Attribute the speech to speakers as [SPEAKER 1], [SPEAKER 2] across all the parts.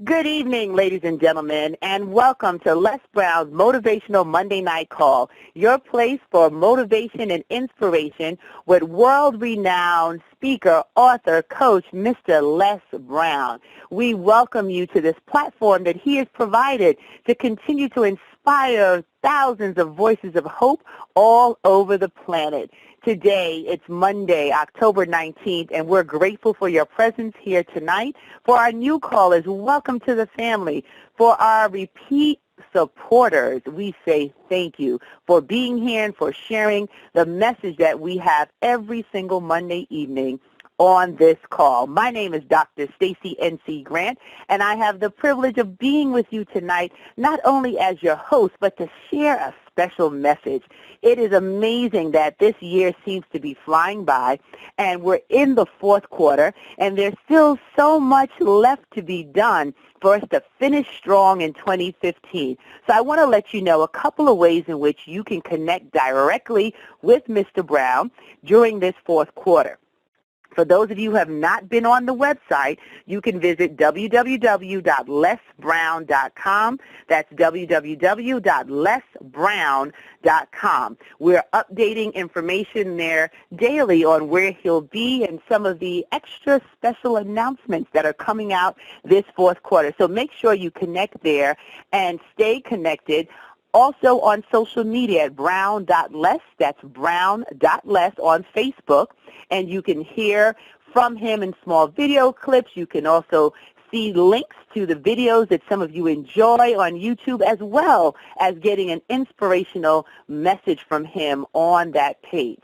[SPEAKER 1] Good evening, ladies and gentlemen, and welcome to Les Brown's Motivational Monday Night Call, your place for motivation and inspiration with world-renowned speaker, author, coach, Mr. Les Brown. We welcome you to this platform that he has provided to continue to inspire thousands of voices of hope all over the planet. Today, it's Monday, October 19th, and we're grateful for your presence here tonight. For our new callers, welcome to the family. For our repeat supporters, we say thank you for being here and for sharing the message that we have every single Monday evening on this call. My name is Dr. Stacie N.C. Grant, and I have the privilege of being with you tonight, not only as your host, but to share a special message. It is amazing that this year seems to be flying by, and we're in the fourth quarter, and there's still so much left to be done for us to finish strong in 2015. So I want to let you know a couple of ways in which you can connect directly with Mr. Brown during this fourth quarter. For those of you who have not been on the website, you can visit www.lesbrown.com. That's www.lesbrown.com. We're updating information there daily on where he'll be and some of the extra special announcements that are coming out this fourth quarter. So make sure you connect there and stay connected. Also on social media at brown.les, that's brown.les on Facebook, and you can hear from him in small video clips. You can also see links to the videos that some of you enjoy on YouTube, as well as getting an inspirational message from him on that page.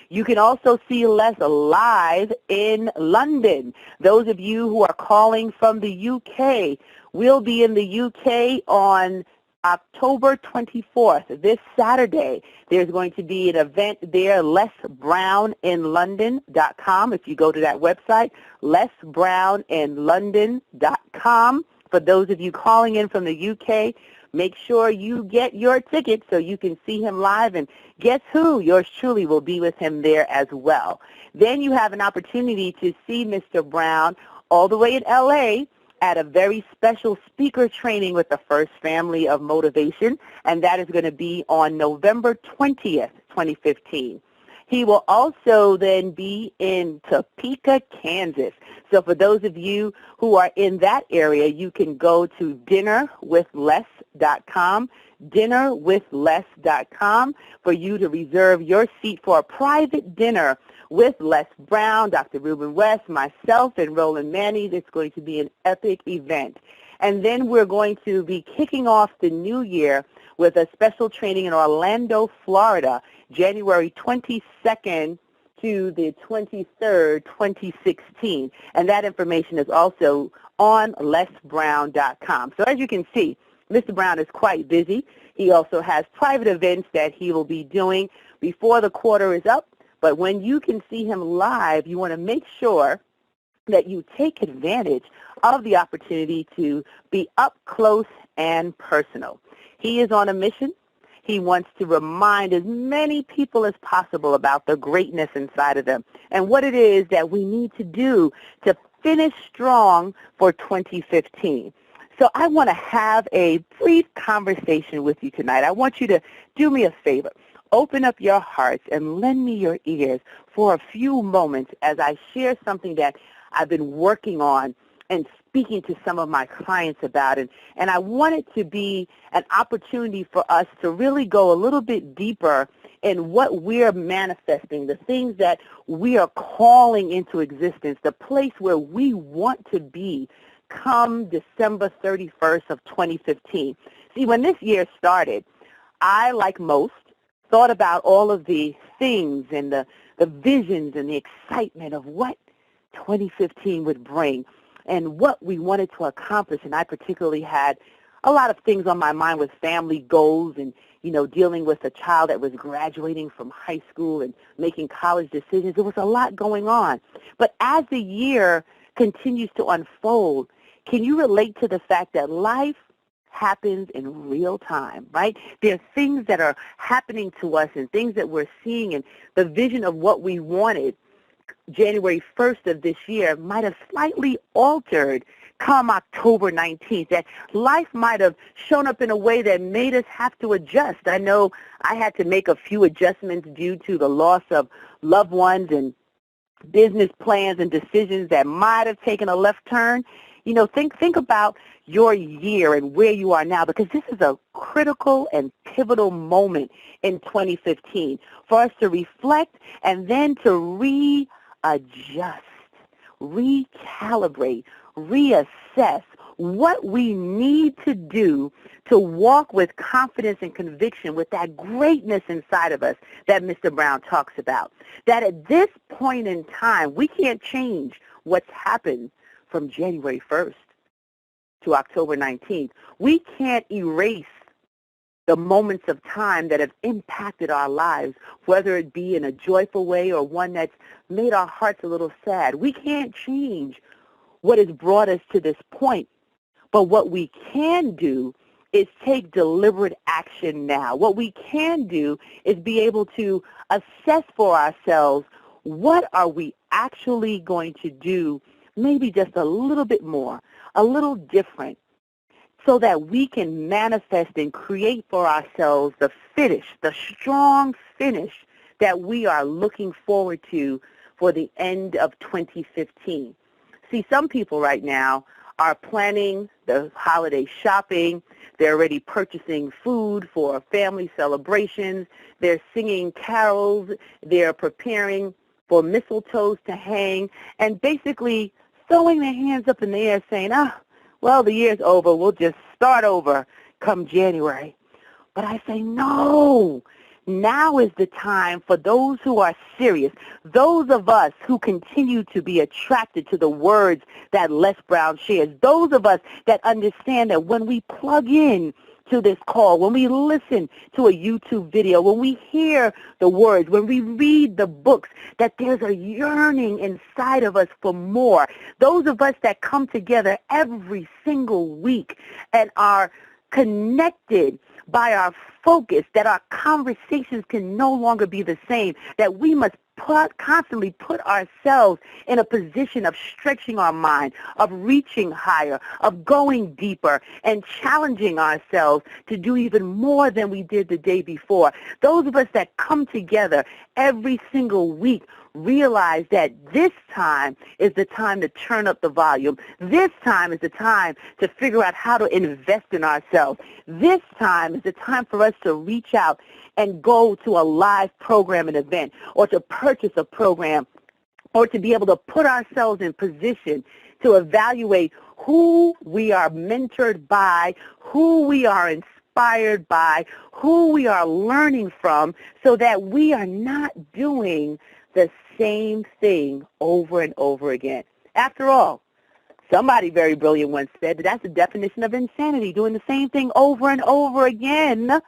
[SPEAKER 1] You can also see Les live in London. Those of you who are calling from the UK, we'll be in the UK on October 24th, this Saturday. There's going to be an event there, lesbrowninlondon.com. If you go to that website, lesbrowninlondon.com. For those of you calling in from the UK, make sure you get your ticket so you can see him live. And guess who? Yours truly will be with him there as well. Then you have an opportunity to see Mr. Brown all the way in LA at a very special speaker training with the First Family of Motivation, and that is going to be on November 20th, 2015. He will also then be in Topeka, Kansas. So for those of you who are in that area, you can go to dinnerwithles.com, dinnerwithles.com, for you to reserve your seat for a private dinner with Les Brown, Dr. Ruben West, myself, and Roland Manny. It's going to be an epic event. And then we're going to be kicking off the new year with a special training in Orlando, Florida, January 22nd to the 23rd, 2016. And that information is also on lesbrown.com. So as you can see, Mr. Brown is quite busy. He also has private events that he will be doing before the quarter is up. But when you can see him live, you want to make sure that you take advantage of the opportunity to be up close and personal. He is on a mission. He wants to remind as many people as possible about the greatness inside of them and what it is that we need to do to finish strong for 2015. So I want to have a brief conversation with you tonight. I want you to do me a favor. Open up your hearts and lend me your ears for a few moments as I share something that I've been working on and speaking to some of my clients about it. And I want it to be an opportunity for us to really go a little bit deeper in what we're manifesting, the things that we are calling into existence, the place where we want to be come December 31st of 2015. See, when this year started, I, like most, thought about all of the things and the visions and the excitement of what 2015 would bring and what we wanted to accomplish. And I particularly had a lot of things on my mind with family goals and, dealing with a child that was graduating from high school and making college decisions. There was a lot going on. But as the year continues to unfold, can you relate to the fact that life happens in real time, right? There are things that are happening to us and things that we're seeing, and the vision of what we wanted January 1st of this year might have slightly altered come October 19th, that life might have shown up in a way that made us have to adjust. I know I had to make a few adjustments due to the loss of loved ones and business plans and decisions that might have taken a left turn. You know, think about your year and where you are now, because this is a critical and pivotal moment in 2015 for us to reflect and then to readjust, recalibrate, reassess what we need to do to walk with confidence and conviction with that greatness inside of us that Mr. Brown talks about. That at this point in time, we can't change what's happened from January 1st to October 19th. We can't erase the moments of time that have impacted our lives, whether it be in a joyful way or one that's made our hearts a little sad. We can't change what has brought us to this point. But what we can do is take deliberate action now. What we can do is be able to assess for ourselves, what are we actually going to do, maybe just a little bit more, a little different, so that we can manifest and create for ourselves the finish, the strong finish that we are looking forward to for the end of 2015. See, some people right now are planning the holiday shopping. They're already purchasing food for family celebrations. They're singing carols. They're preparing for mistletoes to hang, and basically throwing their hands up in the air saying, well, the year's over. We'll just start over come January. But I say, no. Now is the time for those who are serious, those of us who continue to be attracted to the words that Les Brown shares, those of us that understand that when we plug in to this call, when we listen to a YouTube video, when we hear the words, when we read the books, that there's a yearning inside of us for more. Those of us that come together every single week and are connected by our focus, that our conversations can no longer be the same, that we must constantly put ourselves in a position of stretching our mind, of reaching higher, of going deeper, and challenging ourselves to do even more than we did the day before. Those of us that come together every single week realize that this time is the time to turn up the volume. This time is the time to figure out how to invest in ourselves. This time is the time for us to reach out and go to a live program and event, or to purchase a program, or to be able to put ourselves in position to evaluate who we are mentored by, who we are inspired by, who we are learning from, so that we are not doing the same thing over and over again. After all, somebody very brilliant once said that that's the definition of insanity, doing the same thing over and over again,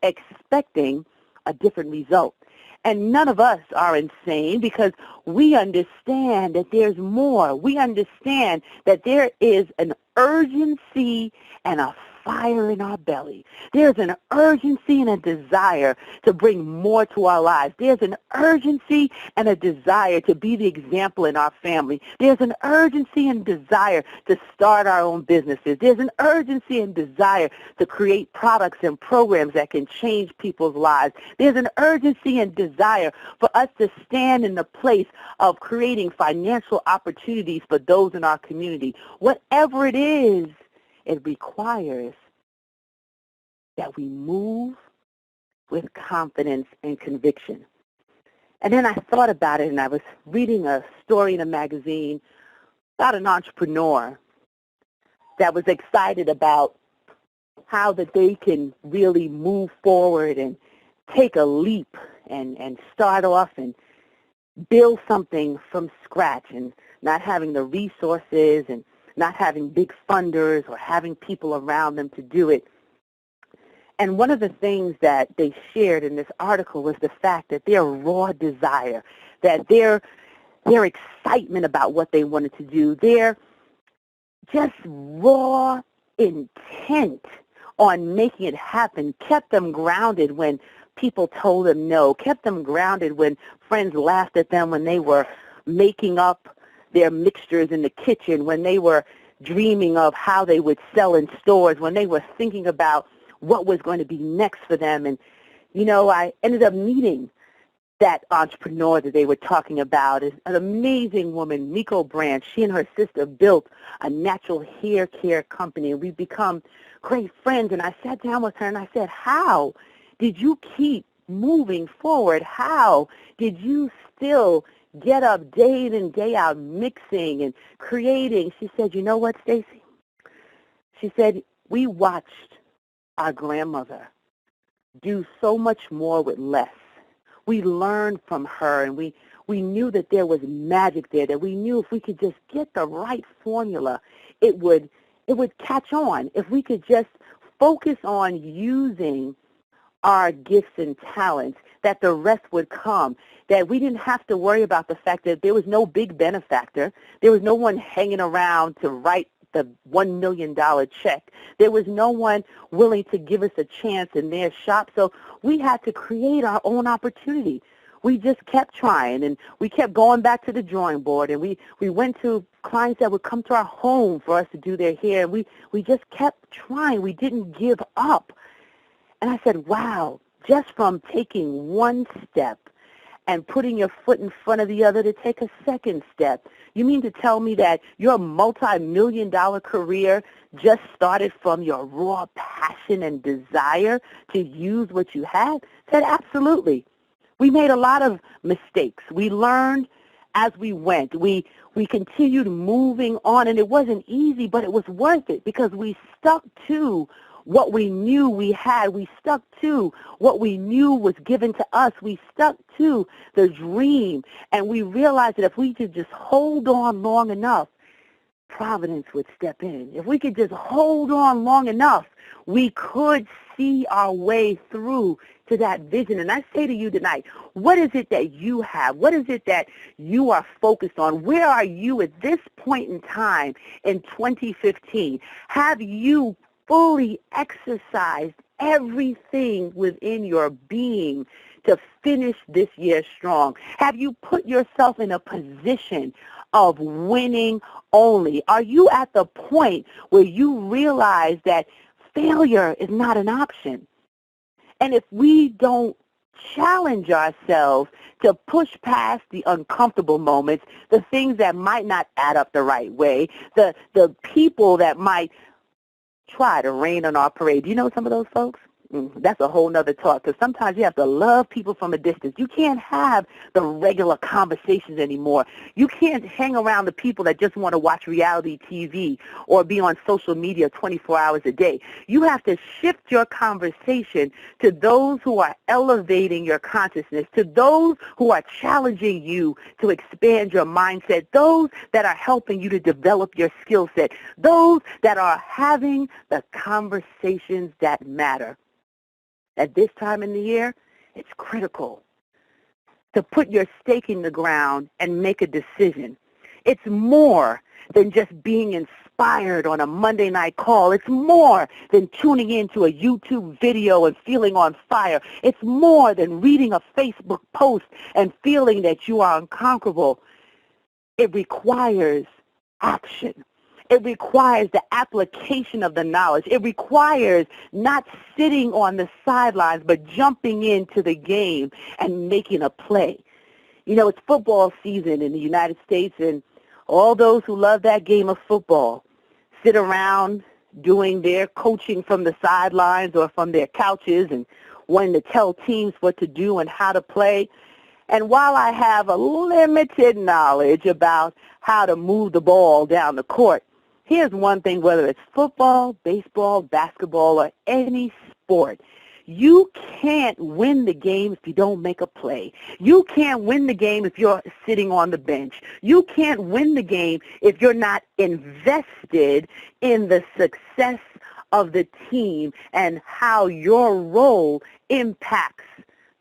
[SPEAKER 1] expecting a different result. And none of us are insane, because we understand that there's more. We understand that there is an urgency and a fire in our belly. There's an urgency and a desire to bring more to our lives. There's an urgency and a desire to be the example in our family. There's an urgency and desire to start our own businesses. There's an urgency and desire to create products and programs that can change people's lives. There's an urgency and desire for us to stand in the place of creating financial opportunities for those in our community. Whatever it is, it requires that we move with confidence and conviction. And then I thought about it, and I was reading a story in a magazine about an entrepreneur that was excited about how that they can really move forward and take a leap and start off and build something from scratch, and not having the resources and not having big funders or having people around them to do it. And one of the things that they shared in this article was the fact that their raw desire, that their excitement about what they wanted to do, their just raw intent on making it happen kept them grounded when people told them no, kept them grounded when friends laughed at them when they were making up their mixtures in the kitchen, when they were dreaming of how they would sell in stores, when they were thinking about what was going to be next for them. And, you know, I ended up meeting that entrepreneur that they were talking about, is an amazing woman, Miko Branch. She and her sister built a natural hair care company, and we've become great friends. And I sat down with her and I said, how did you keep moving forward? How did you still get up day in and day out mixing and creating? She said, you know what, Stacie? She said, we watched our grandmother do so much more with less. We learned from her, and we knew that there was magic there, that we knew if we could just get the right formula, it would catch on. If we could just focus on using our gifts and talents, that the rest would come, that we didn't have to worry about the fact that there was no big benefactor. There was no one hanging around to write the $1 million check. There was no one willing to give us a chance in their shop. So we had to create our own opportunity. We just kept trying, and we kept going back to the drawing board, and we went to clients that would come to our home for us to do their hair. And we just kept trying. We didn't give up. And I said, wow, just from taking one step and putting your foot in front of the other to take a second step, you mean to tell me that your multi-million-dollar career just started from your raw passion and desire to use what you had? I said, absolutely. We made a lot of mistakes. We learned as we went. We continued moving on, and it wasn't easy, but it was worth it because we stuck to what we knew we had. We stuck to what we knew was given to us. We stuck to the dream, and we realized that if we could just hold on long enough, Providence would step in. If we could just hold on long enough, we could see our way through to that vision. And I say to you tonight, what is it that you have? What is it that you are focused on? Where are you at this point in time in 2015? Have you fully exercised everything within your being to finish this year strong? Have you put yourself in a position of winning only? Are you at the point where you realize that failure is not an option? And if we don't challenge ourselves to push past the uncomfortable moments, the things that might not add up the right way, the people that might try to rain on our parade. Do you know some of those folks? That's a whole nother talk, because sometimes you have to love people from a distance. You can't have the regular conversations anymore. You can't hang around the people that just want to watch reality TV or be on social media 24 hours a day. You have to shift your conversation to those who are elevating your consciousness, to those who are challenging you to expand your mindset, those that are helping you to develop your skill set, those that are having the conversations that matter. At this time in the year, it's critical to put your stake in the ground and make a decision. It's more than just being inspired on a Monday night call. It's more than tuning into a YouTube video and feeling on fire. It's more than reading a Facebook post and feeling that you are unconquerable. It requires action. It requires the application of the knowledge. It requires not sitting on the sidelines, but jumping into the game and making a play. You know, it's football season in the United States, and all those who love that game of football sit around doing their coaching from the sidelines or from their couches and wanting to tell teams what to do and how to play. And while I have a limited knowledge about how to move the ball down the court, here's one thing, whether it's football, baseball, basketball, or any sport, you can't win the game if you don't make a play. You can't win the game if you're sitting on the bench. You can't win the game if you're not invested in the success of the team and how your role impacts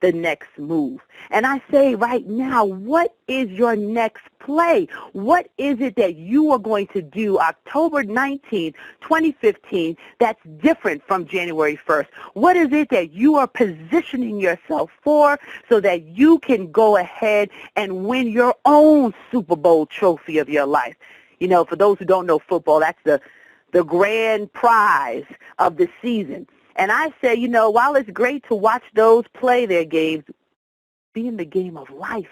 [SPEAKER 1] the next move. And I say right now, what is your next play? What is it that you are going to do October 19th, 2015, that's different from January 1st? What is it that you are positioning yourself for so that you can go ahead and win your own Super Bowl trophy of your life? You know, for those who don't know football, that's the grand prize of the season. And I say, you know, while it's great to watch those play their games, be in the game of life,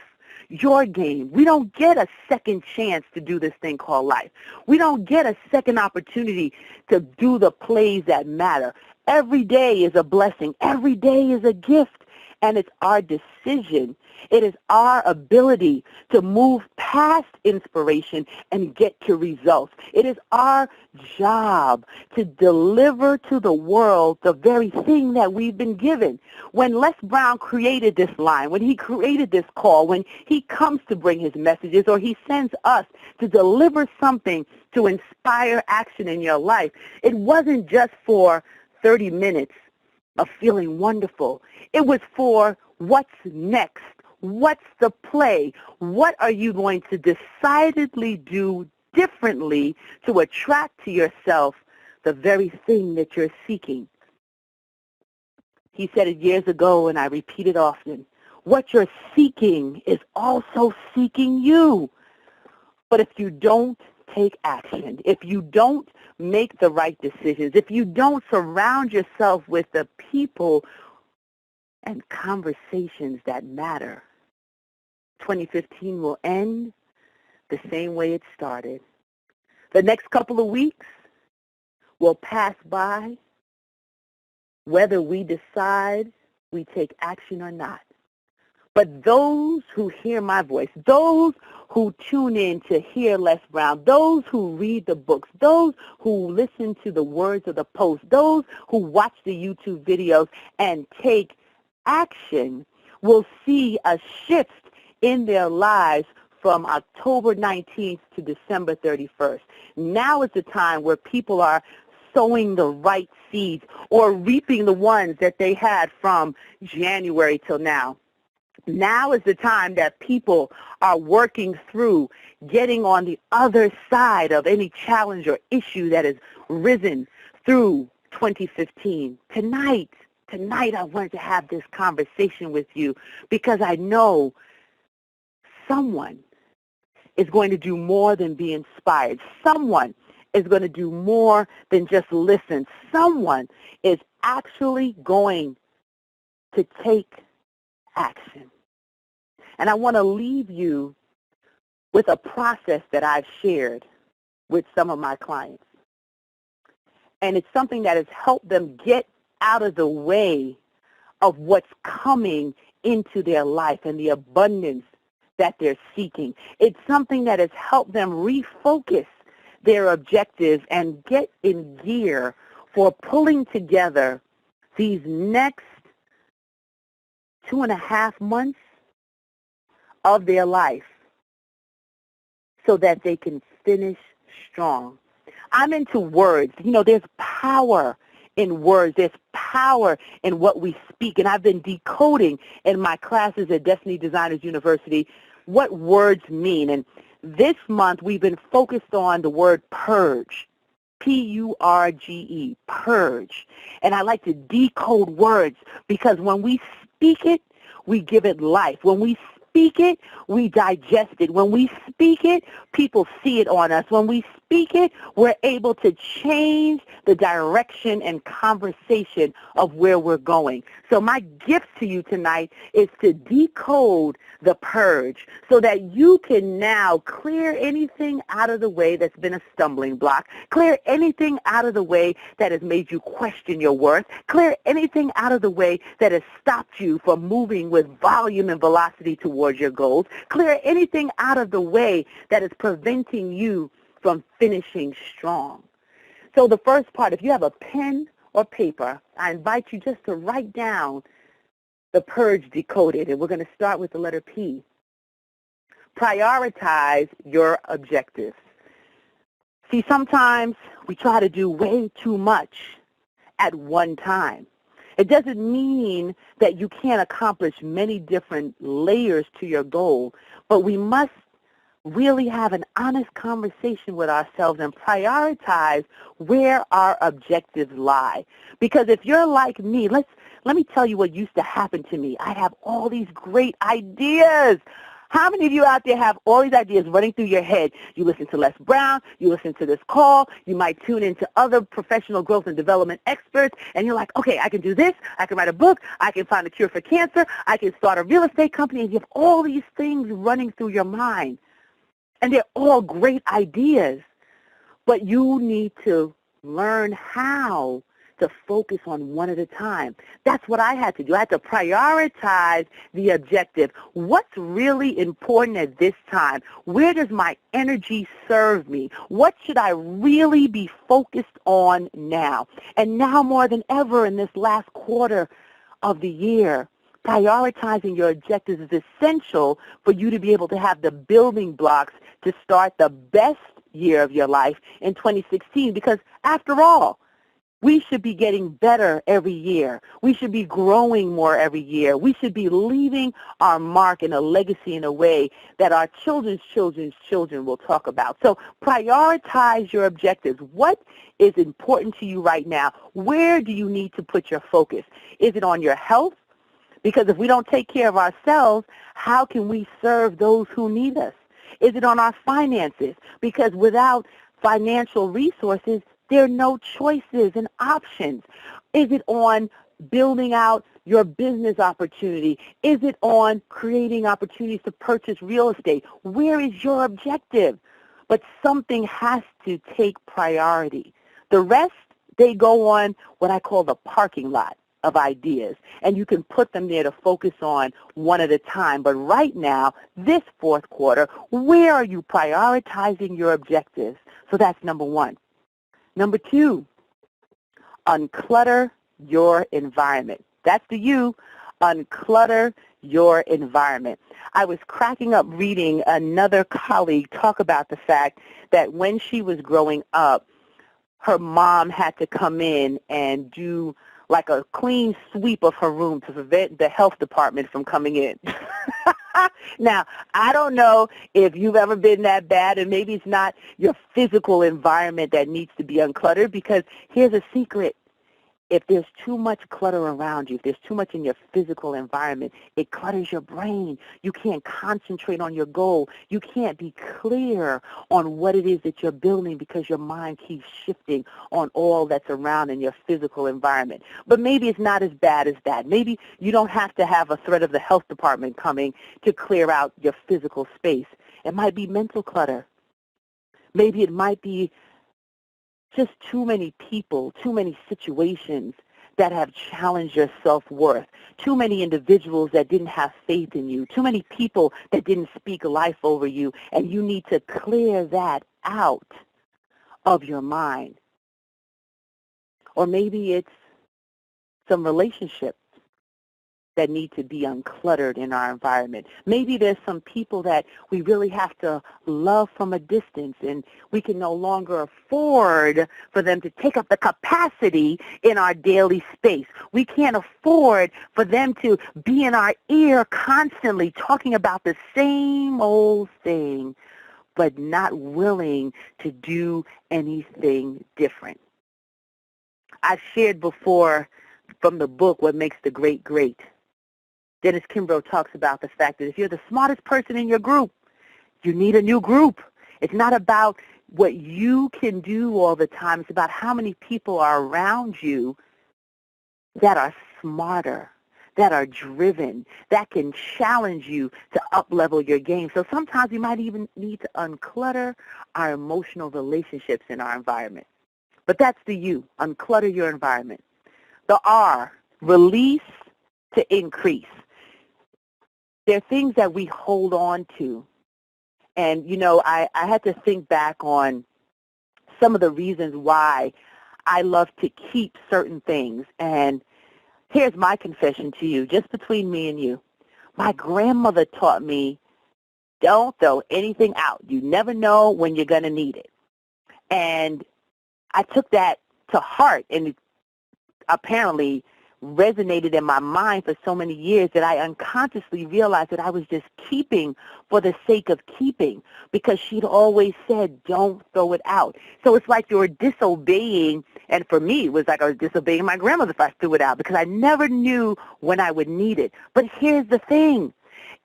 [SPEAKER 1] your game. We don't get a second chance to do this thing called life. We don't get a second opportunity to do the plays that matter. Every day is a blessing. Every day is a gift. And it's our decision. It is our ability to move past inspiration and get to results. It is our job to deliver to the world the very thing that we've been given. When Les Brown created this line, when he created this call, when he comes to bring his messages or he sends us to deliver something to inspire action in your life, it wasn't just for 30 minutes of feeling wonderful. It was for what's next. What's the play? What are you going to decidedly do differently to attract to yourself the very thing that you're seeking? He said it years ago, and I repeat it often. What you're seeking is also seeking you. But if you don't take action, if you don't make the right decisions, if you don't surround yourself with the people and conversations that matter, 2015 will end the same way it started. The next couple of weeks will pass by whether we decide we take action or not. But those who hear my voice, those who tune in to hear Les Brown, those who read the books, those who listen to the words of the post, those who watch the YouTube videos and take action will see a shift in their lives from October 19th to December 31st. Now is the time where people are sowing the right seeds or reaping the ones that they had from January till now. Now is the time that people are working through getting on the other side of any challenge or issue that has risen through 2015. Tonight I wanted to have this conversation with you because I know someone is going to do more than be inspired. Someone is going to do more than just listen. Someone is actually going to take action. And I want to leave you with a process that I've shared with some of my clients. And it's something that has helped them get out of the way of what's coming into their life and the abundance that they're seeking. It's something that has helped them refocus their objectives and get in gear for pulling together these next 2.5 months of their life so that they can finish strong. I'm into words. You know, there's power in words. There's power in what we speak. And I've been decoding in my classes at Destiny Designers University what words mean. And this month we've been focused on the word purge. P-U-R-G-E, purge. And I like to decode words because when we speak it, we give it life. When we speak it, we digest it. When we speak it, people see it on us. When we speak it, we're able to change the direction and conversation of where we're going. So my gift to you tonight is to decode the purge so that you can now clear anything out of the way that's been a stumbling block, clear anything out of the way that has made you question your worth, clear anything out of the way that has stopped you from moving with volume and velocity towards your goals, clear anything out of the way that is preventing you from finishing strong. So the first part, if you have a pen or paper, I invite you just to write down the purge decoded, and we're going to start with the letter P. Prioritize your objectives. See, sometimes we try to do way too much at one time. It doesn't mean that you can't accomplish many different layers to your goal, but we must really have an honest conversation with ourselves and prioritize where our objectives lie. Because if you're like me, let me tell you what used to happen to me. I have all these great ideas. How many of you out there have all these ideas running through your head? You listen to Les Brown, you listen to this call, you might tune into other professional growth and development experts, and you're like, okay, I can do this, I can write a book, I can find a cure for cancer, I can start a real estate company, and you have all these things running through your mind. And they're all great ideas, but you need to learn how to focus on one at a time. That's what I had to do. I had to prioritize the objective. What's really important at this time? Where does my energy serve me? What should I really be focused on now? And now more than ever in this last quarter of the year, prioritizing your objectives is essential for you to be able to have the building blocks to start the best year of your life in 2016, because after all, we should be getting better every year. We should be growing more every year. We should be leaving our mark and a legacy in a way that our children's children will talk about. So prioritize your objectives. What is important to you right now? Where do you need to put your focus? Is it on your health? Because if we don't take care of ourselves, how can we serve those who need us? Is it on our finances? Because without financial resources, there are no choices and options. Is it on building out your business opportunity? Is it on creating opportunities to purchase real estate? Where is your objective? But something has to take priority. The rest, they go on what I call the parking lot of ideas, and you can put them there to focus on one at a time. But right now, this fourth quarter, where are you prioritizing your objectives? So that's number one. Number two, unclutter your environment. That's the U, unclutter your environment. I was cracking up reading another colleague talk about the fact that when she was growing up, her mom had to come in and do like a clean sweep of her room to prevent the health department from coming in. Now, I don't know if you've ever been that bad, and maybe it's not your physical environment that needs to be uncluttered, because here's a secret. If there's too much clutter around you, if there's too much in your physical environment, it clutters your brain. You can't concentrate on your goal. You can't be clear on what it is that you're building because your mind keeps shifting on all that's around in your physical environment. But maybe it's not as bad as that. Maybe you don't have to have a threat of the health department coming to clear out your physical space. It might be mental clutter. Maybe it might be just too many people, too many situations that have challenged your self-worth, too many individuals that didn't have faith in you, too many people that didn't speak life over you, and you need to clear that out of your mind. Or maybe it's some relationships that need to be uncluttered in our environment. Maybe there's some people that we really have to love from a distance, and we can no longer afford for them to take up the capacity in our daily space. We can't afford for them to be in our ear constantly talking about the same old thing, but not willing to do anything different. I've shared before from the book, What Makes the Great Great. Dennis Kimbrough talks about the fact that if you're the smartest person in your group, you need a new group. It's not about what you can do all the time. It's about how many people are around you that are smarter, that are driven, that can challenge you to up-level your game. So sometimes we might even need to unclutter our emotional relationships in our environment. But that's the U, unclutter your environment. The R, release to increase. There are things that we hold on to. And, you know, I had to think back on some of the reasons why I love to keep certain things. And here's my confession to you, just between me and you. My grandmother taught me, don't throw anything out. You never know when you're going to need it. And I took that to heart, and it apparently resonated in my mind for so many years that I unconsciously realized that I was just keeping for the sake of keeping, because she'd always said, don't throw it out. So it's like you were disobeying, and for me, it was like I was disobeying my grandmother if I threw it out, because I never knew when I would need it. But here's the thing.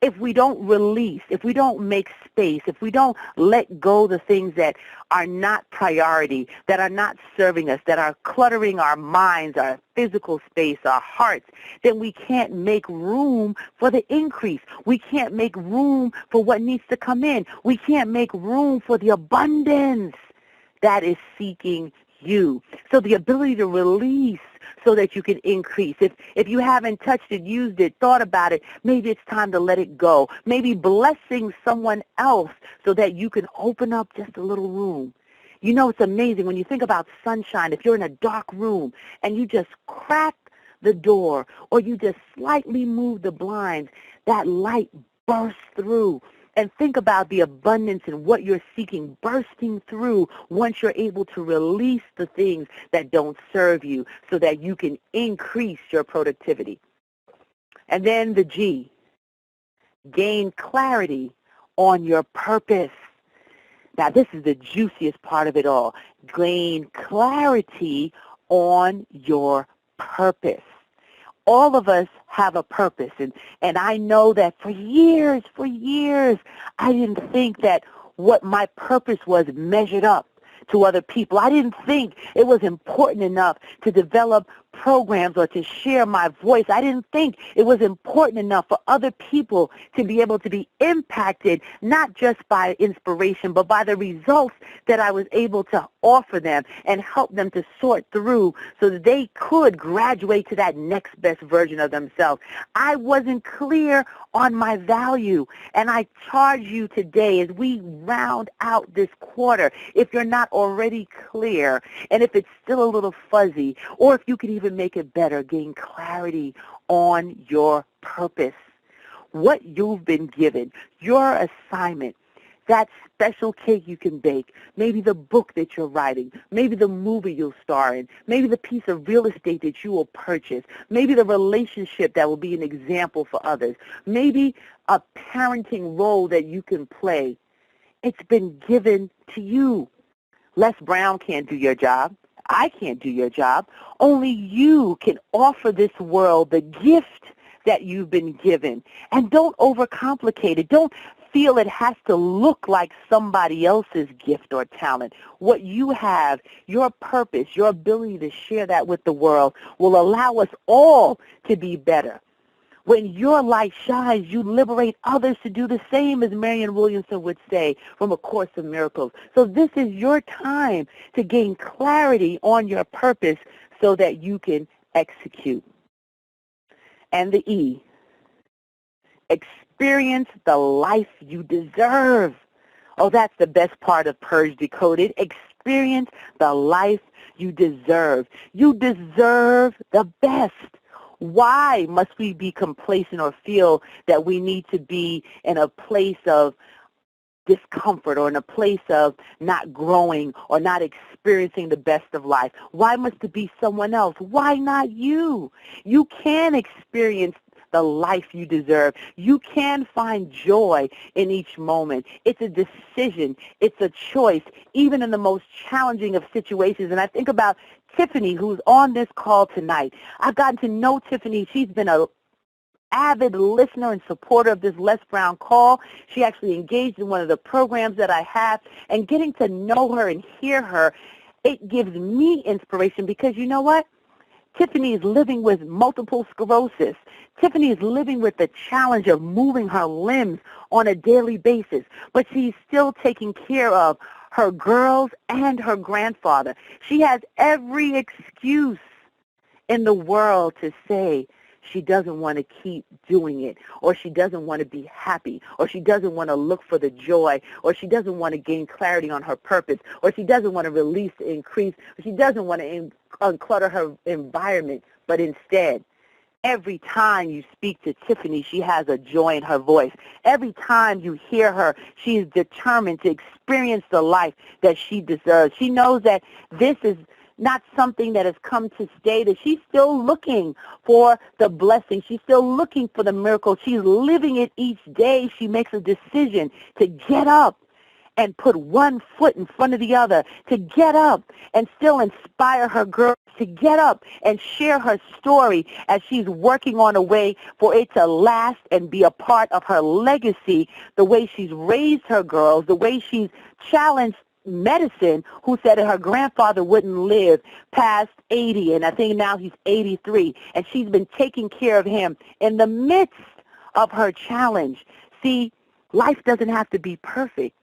[SPEAKER 1] if we don't release, if we don't make space, if we don't let go the things that are not priority, that are not serving us, that are cluttering our minds, our physical space, our hearts, then we can't make room for the increase. We can't make room for what needs to come in. We can't make room for the abundance that is seeking you. So the ability to release so that you can increase. If you haven't touched it, used it, thought about it, maybe it's time to let it go. Maybe blessing someone else so that you can open up just a little room. You know, it's amazing when you think about sunshine. If you're in a dark room and you just crack the door or you just slightly move the blinds, that light bursts through. And think about the abundance and what you're seeking bursting through once you're able to release the things that don't serve you so that you can increase your productivity. And then the G, gain clarity on your purpose. Now, this is the juiciest part of it all. Gain clarity on your purpose. All of us have a purpose, and I know that for years, I didn't think that what my purpose was measured up to other people. I didn't think it was important enough to develop programs or to share my voice. I didn't think it was important enough for other people to be able to be impacted, not just by inspiration, but by the results that I was able to offer them and help them to sort through so that they could graduate to that next best version of themselves. I wasn't clear on my value, and I charge you today as we round out this quarter, if you're not already clear, and if it's still a little fuzzy, or if you could even make it better, gain clarity on your purpose, what you've been given, your assignment, that special cake you can bake, maybe the book that you're writing, maybe the movie you'll star in, maybe the piece of real estate that you will purchase, maybe the relationship that will be an example for others, maybe a parenting role that you can play. It's been given to you. Les Brown can't do your job. I can't do your job. Only you can offer this world the gift that you've been given. And don't overcomplicate it. Don't feel it has to look like somebody else's gift or talent. What you have, your purpose, your ability to share that with the world will allow us all to be better. When your light shines, you liberate others to do the same, as Marianne Williamson would say from A Course in Miracles. So this is your time to gain clarity on your purpose so that you can execute. And the E, experience the life you deserve. Oh, that's the best part of Purge Decoded. Experience the life you deserve. You deserve the best. Why must we be complacent or feel that we need to be in a place of discomfort or in a place of not growing or not experiencing the best of life? Why must it be someone else? Why not you? You can experience the life you deserve. You can find joy in each moment. It's a decision. It's a choice, even in the most challenging of situations. And I think about Tiffany, who's on this call tonight. I've gotten to know Tiffany. She's been an avid listener and supporter of this Les Brown call. She actually engaged in one of the programs that I have. And getting to know her and hear her, it gives me inspiration because you know what? Tiffany is living with multiple sclerosis. Tiffany is living with the challenge of moving her limbs on a daily basis, but she's still taking care of her girls and her grandfather. She has every excuse in the world to say she doesn't want to keep doing it, or she doesn't want to be happy, or she doesn't want to look for the joy, or she doesn't want to gain clarity on her purpose, or she doesn't want to release the increase, or she doesn't want to unclutter her environment. But instead, every time you speak to Tiffany, she has a joy in her voice. Every time you hear her, she is determined to experience the life that she deserves. She knows that this is not something that has come to stay, that she's still looking for the blessing. She's still looking for the miracle. She's living it each day. She makes a decision to get up and put one foot in front of the other, to get up and still inspire her girls to get up and share her story as she's working on a way for it to last and be a part of her legacy, the way she's raised her girls, the way she's challenged medicine, who said that her grandfather wouldn't live past 80, and I think now he's 83, and she's been taking care of him in the midst of her challenge. See, life doesn't have to be perfect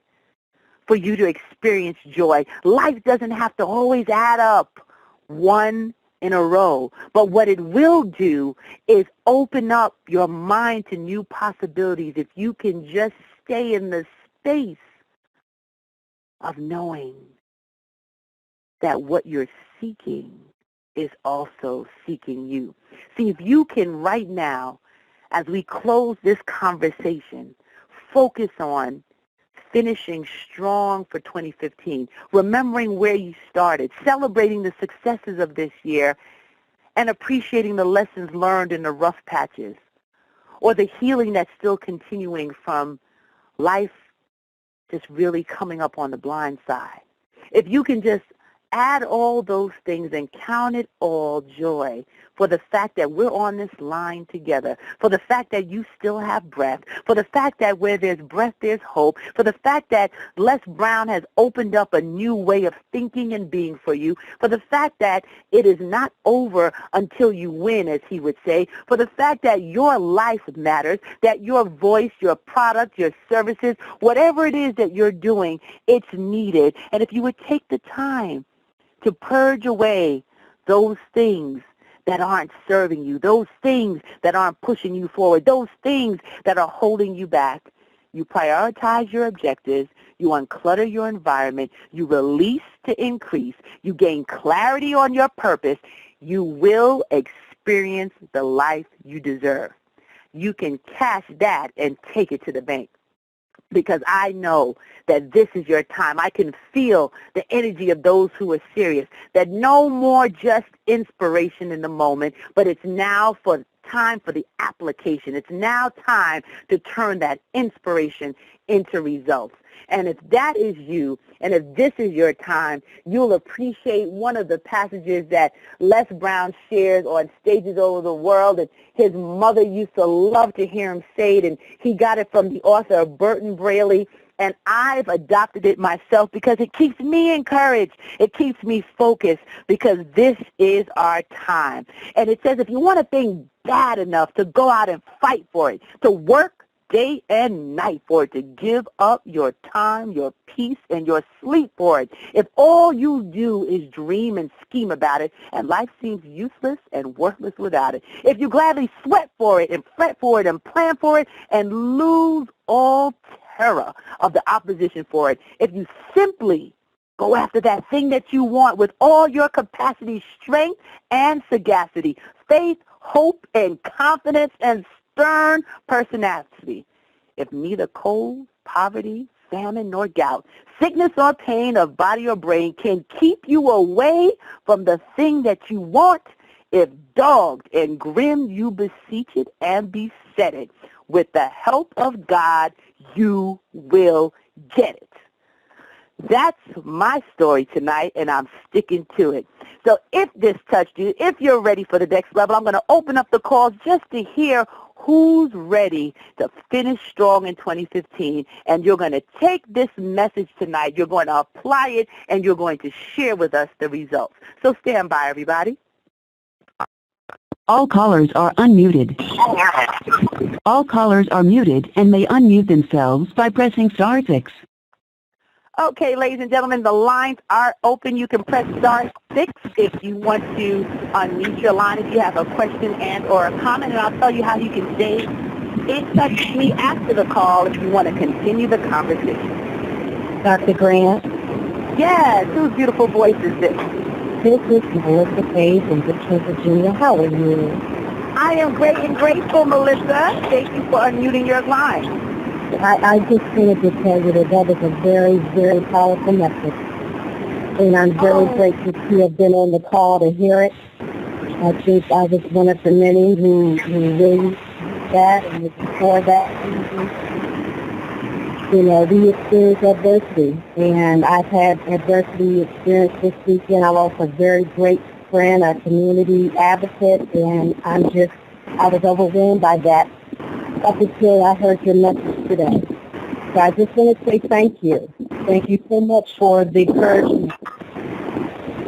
[SPEAKER 1] for you to experience joy. Life doesn't have to always add up one in a row. But what it will do is open up your mind to new possibilities if you can just stay in the space of knowing that what you're seeking is also seeking you. See, if you can right now, as we close this conversation, focus on finishing strong for 2015, remembering where you started, celebrating the successes of this year, and appreciating the lessons learned in the rough patches, or the healing that's still continuing from life just really coming up on the blind side. If you can just add all those things and count it all joy for the fact that we're on this line together, for the fact that you still have breath, for the fact that where there's breath, there's hope, for the fact that Les Brown has opened up a new way of thinking and being for you, for the fact that it is not over until you win, as he would say, for the fact that your life matters, that your voice, your product, your services, whatever it is that you're doing, it's needed. And if you would take the time to purge away those things that aren't serving you, those things that aren't pushing you forward, those things that are holding you back. You prioritize your objectives, you unclutter your environment, you release to increase, you gain clarity on your purpose, you will experience the life you deserve. You can cash that and take it to the bank. Because I know that this is your time. I can feel the energy of those who are serious, that no more just inspiration in the moment, but it's now time for the application. It's now time to turn that inspiration into results. And if that is you, and if this is your time, you'll appreciate one of the passages that Les Brown shares on stages over the world, and his mother used to love to hear him say it, and he got it from the author Burton Braley, and I've adopted it myself because it keeps me encouraged. It keeps me focused because this is our time. And it says if you want a thing bad enough to go out and fight for it, to work day and night for it, to give up your time, your peace, and your sleep for it. If all you do is dream and scheme about it, and life seems useless and worthless without it. If you gladly sweat for it and fret for it and plan for it and lose all terror of the opposition for it. If you simply go after that thing that you want with all your capacity, strength, and sagacity, faith, hope, and confidence, and stern personality. If neither cold, poverty, famine, nor gout, sickness or pain of body or brain can keep you away from the thing that you want, if dogged and grim you beseech it and beset it, with the help of God, you will get it. That's my story tonight, and I'm sticking to it. So if this touched you, if you're ready for the next level, I'm going to open up the calls just to hear who's ready to finish strong in 2015. And you're going to take this message tonight, you're going to apply it, and you're going to share with us the results. So stand by, everybody.
[SPEAKER 2] All callers are unmuted. All callers are muted and may unmute themselves by pressing *6.
[SPEAKER 1] Okay, ladies and gentlemen, the lines are open. You can press *6 if you want to unmute your line if you have a question and or a comment, and I'll tell you how you can stay in touch with me after the call if you want to continue the conversation.
[SPEAKER 3] Dr. Grant?
[SPEAKER 1] Yes, whose beautiful voice is this?
[SPEAKER 3] This is Melissa Page from Richmond, Virginia. How are you?
[SPEAKER 1] I am great and grateful, Melissa. Thank you for unmuting your line.
[SPEAKER 3] I just wanted to tell you that was a very, very powerful message. And I'm very grateful to have been on the call to hear it. I think I was one of the many who really that and was before that. You know, we experience adversity, and I've had adversity experience this weekend. I lost a very great friend, a community advocate, and I was overwhelmed by that up until I heard your message today. So I just want to say thank you. Thank you so much for the encouragement.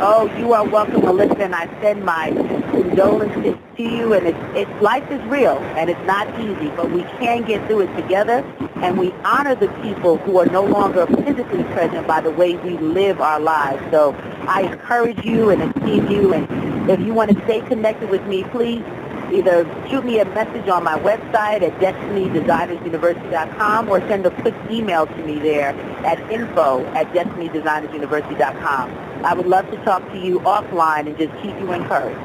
[SPEAKER 1] Oh, you are welcome, Melissa, and I send my condolences to you. And it's life is real, and it's not easy, but we can get through it together, and we honor the people who are no longer physically present by the way we live our lives. So I encourage you and esteem you, and if you want to stay connected with me, please either shoot me a message on my website at destinydesignersuniversity.com or send a quick email to me there at info@destinydesignersuniversity.com. I would love to talk to you offline and just keep you encouraged.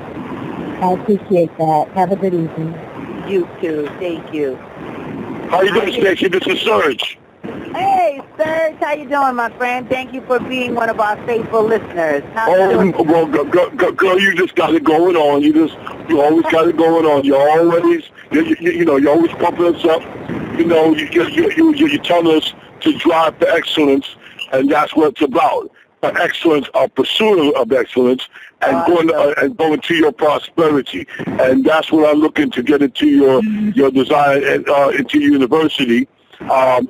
[SPEAKER 3] I appreciate that. Have a good evening.
[SPEAKER 1] You too. Thank you.
[SPEAKER 4] How you doing, Stacie? This is Serge.
[SPEAKER 1] Hey, Serge. How you doing, my friend? Thank you for being one of our faithful listeners. How you
[SPEAKER 4] Oh,
[SPEAKER 1] doing?
[SPEAKER 4] well, girl, you just got it going on. You always got it going on. You're always pumping us up. You know, you tell us to drive to excellence, and that's what it's about. Excellence, a pursuit of excellence, and going to your prosperity, and that's what I'm looking to get into your design and into university, and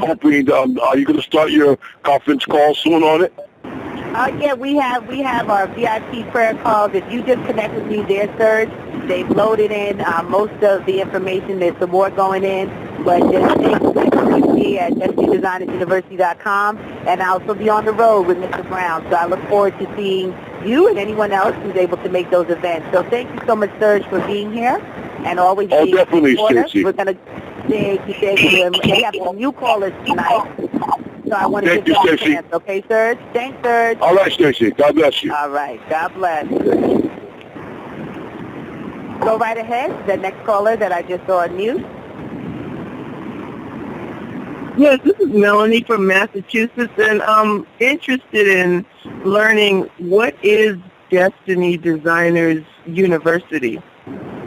[SPEAKER 4] hoping. Are you going to start your conference call soon on it?
[SPEAKER 1] Yeah, we have our VIP prayer calls. If you just connect with me there, Serge, they've loaded in most of the information. There's some more going in, but just stay connected with me at destinydesignersuniversity.com, and I'll also be on the road with Mr. Brown. So I look forward to seeing you and anyone else who's able to make those events. So thank you so much, Serge, for being here and always being
[SPEAKER 4] definitely,
[SPEAKER 1] supportive.
[SPEAKER 4] Stacie.
[SPEAKER 1] We're going to thank you. And we have some new callers tonight. So I want to
[SPEAKER 4] Thank
[SPEAKER 1] give
[SPEAKER 4] you,
[SPEAKER 1] you a
[SPEAKER 4] Stacie.
[SPEAKER 1] chance. Okay, Serge? Thanks, Serge.
[SPEAKER 4] All right, Stacie. God bless you.
[SPEAKER 1] All right. God bless. Go right ahead. The next caller that I just saw on mute.
[SPEAKER 5] Yes, this is Melanie from Massachusetts, and I'm interested in learning what is Destiny Designers University.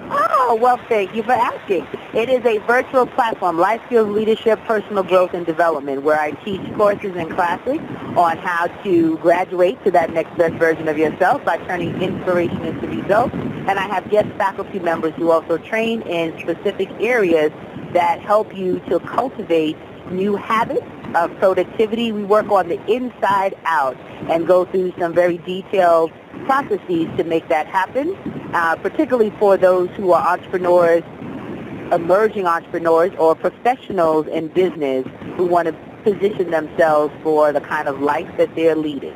[SPEAKER 1] Oh, well, thank you for asking. It is a virtual platform, life skills, leadership, personal growth, and development, where I teach courses and classes on how to graduate to that next best version of yourself by turning inspiration into results. And I have guest faculty members who also train in specific areas that help you to cultivate new habits of productivity. We work on the inside out and go through some very detailed processes to make that happen, particularly for those who are entrepreneurs, emerging entrepreneurs, or professionals in business who want to position themselves for the kind of life that they're leading.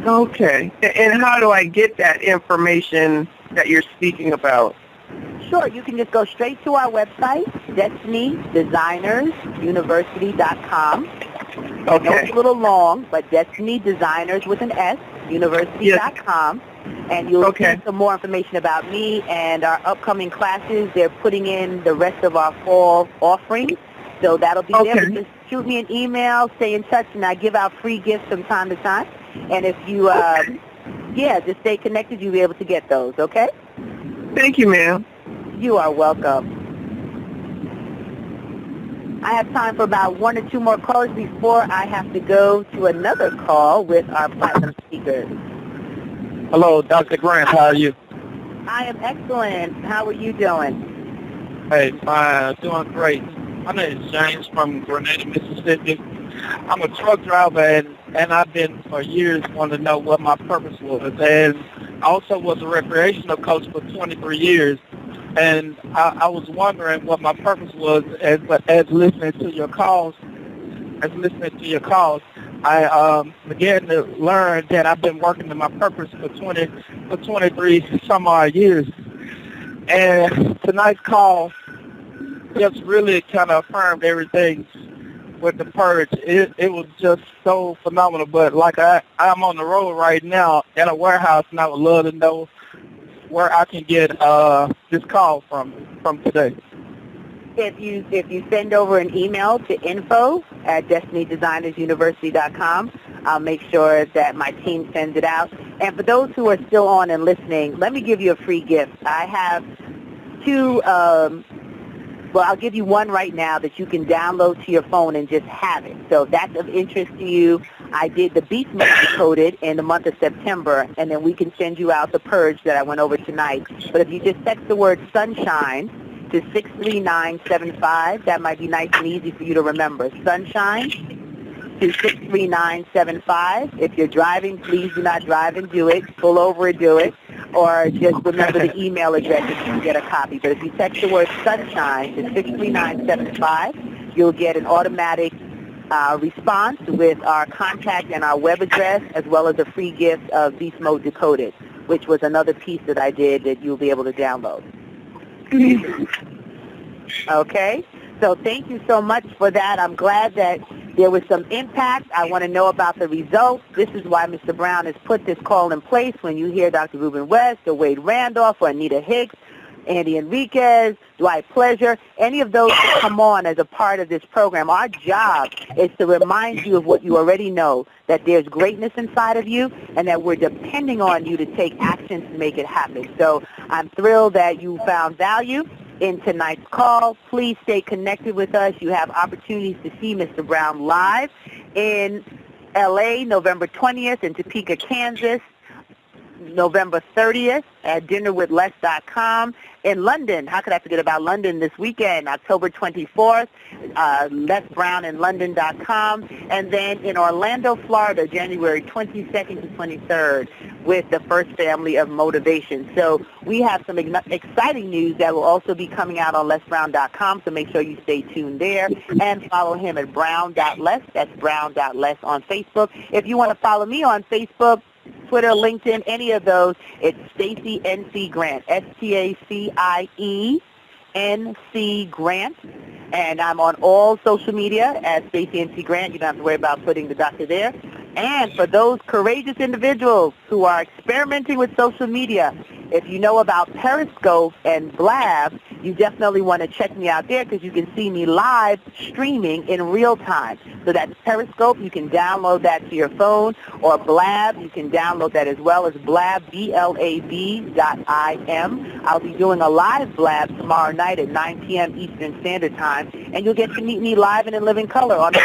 [SPEAKER 5] Okay. And how do I get that information that you're speaking about?
[SPEAKER 1] Sure, you can just go straight to our website, destinydesignersuniversity.com.
[SPEAKER 5] Okay.
[SPEAKER 1] No, it's a little long, but Destiny Designers with an S, university.com. And you'll see some more information about me and our upcoming classes. They're putting in the rest of our fall offerings, so that'll be there. But just shoot me an email, stay in touch, and I give out free gifts from time to time. And if you, just stay connected, you'll be able to get those, okay?
[SPEAKER 5] Thank you, ma'am.
[SPEAKER 1] You are welcome. I have time for about one or two more callers before I have to go to another call with our platinum speakers.
[SPEAKER 6] Hello, Dr. Grant. How are you?
[SPEAKER 1] I am excellent. How are you doing?
[SPEAKER 6] Hey, doing great. My name is James from Grenada, Mississippi. I'm a truck driver, and I've been for years wanting to know what my purpose was. And I also was a recreational coach for 23 years. And I was wondering what my purpose was as listening to your calls. I began to learn that I've been working in my purpose for 23 some odd years. And tonight's call just really kind of affirmed everything with the purge. It was just so phenomenal. But like I'm on the road right now in a warehouse, and I would love to know where I can get this call from today.
[SPEAKER 1] If you send over an email to info@destinydesignersuniversity.com, I'll make sure that my team sends it out. And for those who are still on and listening, let me give you a free gift. I have two Well, I'll give you one right now that you can download to your phone and just have it. So if that's of interest to you, I did the Beast Mode Decoded in the month of September, and then we can send you out the Purge that I went over tonight. But if you just text the word sunshine to 63975, that might be nice and easy for you to remember. Sunshine to 63975. If you're driving, please do not drive and do it. Pull over and do it. Or just remember the email address if you can get a copy. But if you text the word sunshine to 63975, you'll get an automatic response with our contact and our web address, as well as a free gift of Beast Mode Decoded, which was another piece that I did that you'll be able to download. Okay? So thank you so much for that. I'm glad that there was some impact. I want to know about the results. This is why Mr. Brown has put this call in place. When you hear Dr. Ruben West or Wade Randolph or Anita Hicks, Andy Enriquez, Dwight Pleasure, any of those that come on as a part of this program, our job is to remind you of what you already know, that there's greatness inside of you and that we're depending on you to take actions to make it happen. So I'm thrilled that you found value in tonight's call. Please stay connected with us. You have opportunities to see Mr. Brown live in L.A. November 20th, in Topeka, Kansas, November 30th at dinnerwithless.com. In London, how could I forget about London this weekend, October 24th, lesbrowninlondon.com. And then in Orlando, Florida, January 22nd to 23rd with the First Family of Motivation. So we have some exciting news that will also be coming out on lesbrown.com, so make sure you stay tuned there and follow him at brown.les. That's brown.les on Facebook. If you want to follow me on Facebook, Twitter, LinkedIn, any of those, it's Stacie NC Grant, STACIE-NC Grant. And I'm on all social media as Stacie NC Grant. You don't have to worry about putting the doctor there. And for those courageous individuals who are experimenting with social media, if you know about Periscope and Blab, you definitely want to check me out there because you can see me live streaming in real time. So that's Periscope. You can download that to your phone. Or Blab, you can download that as well as Blab, BLAB.IM. I'll be doing a live Blab tomorrow night at 9 p.m. Eastern Standard Time, and you'll get to meet me live and in living color on the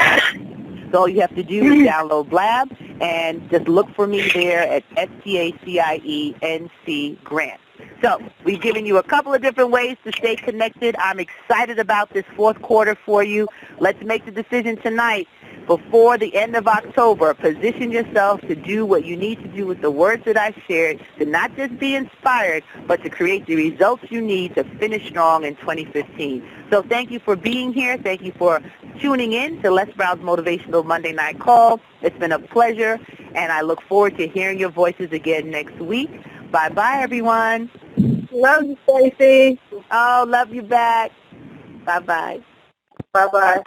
[SPEAKER 1] So all you have to do is download Blab and just look for me there at STACIE-NC Grant. So we've given you a couple of different ways to stay connected. I'm excited about this fourth quarter for you. Let's make the decision tonight. Before the end of October, position yourself to do what you need to do with the words that I shared, to not just be inspired, but to create the results you need to finish strong in 2015. So thank you for being here. Thank you for tuning in to Les Brown's Motivational Monday Night Call. It's been a pleasure, and I look forward to hearing your voices again next week. Bye-bye, everyone.
[SPEAKER 5] Love you, Stacie.
[SPEAKER 1] Oh, love you back. Bye-bye.
[SPEAKER 5] Bye-bye.